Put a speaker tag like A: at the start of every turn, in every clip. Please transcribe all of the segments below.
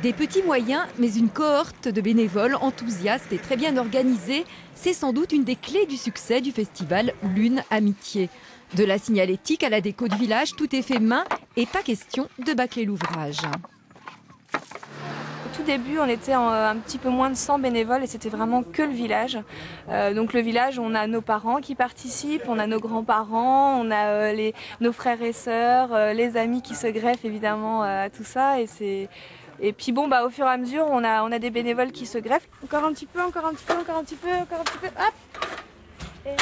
A: Des petits moyens, mais une cohorte de bénévoles enthousiastes et très bien organisée, c'est sans doute une des clés du succès du festival Lune Amitié. De la signalétique à la déco de village, tout est fait main et pas question de bâcler l'ouvrage.
B: Au tout début, on était un petit peu moins de 100 bénévoles et c'était vraiment que le village. Donc le village, on a nos parents qui participent, on a nos grands-parents, on a nos frères et sœurs, les amis qui se greffent évidemment à tout ça. Et puis bon, au fur et à mesure, on a des bénévoles qui se greffent. Encore un petit peu, encore un petit peu, encore un petit peu, encore un petit peu, hop.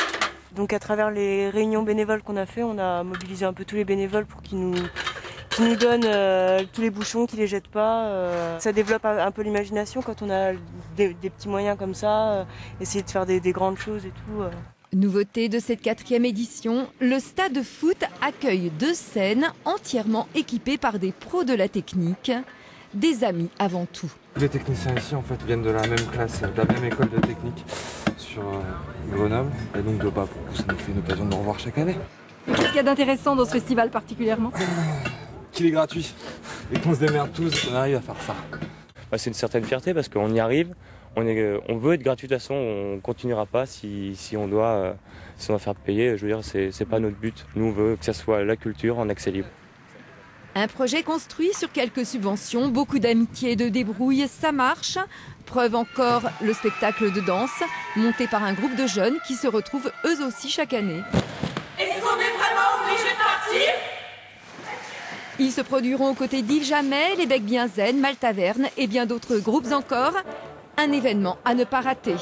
C: Donc à travers les réunions bénévoles qu'on a fait, on a mobilisé un peu tous les bénévoles pour qu'ils nous donnent tous les bouchons, qu'ils les jettent pas. Ça développe un peu l'imagination quand on a des petits moyens comme ça, essayer de faire des grandes choses et tout.
A: Nouveauté de cette 4e édition, le stade de foot accueille 2 scènes entièrement équipées par des pros de la technique, des amis avant tout.
D: Les techniciens ici en fait viennent de la même classe, de la même école de technique sur Grenoble, et donc de Bas, ça nous fait une occasion de nous revoir chaque année.
A: Qu'est-ce qu'il y a d'intéressant dans ce festival particulièrement?
D: Qu'il est gratuit et qu'on se démerde tous, qu'on arrive à faire ça.
E: C'est une certaine fierté parce qu'on y arrive, on veut être gratuit de toute façon, on ne continuera pas si on doit faire payer. Je veux dire, c'est pas notre but. Nous, on veut que ça soit la culture en accès libre.
A: Un projet construit sur quelques subventions, beaucoup d'amitié et de débrouille, ça marche. Preuve encore le spectacle de danse, monté par un groupe de jeunes qui se retrouvent eux aussi chaque année.
F: Est-ce qu'on est vraiment obligé de partir ?
A: Ils se produiront aux côtés d'Yves Jamais, les Becs Bien Zen, Maltaverne et bien d'autres groupes encore. Un événement à ne pas rater.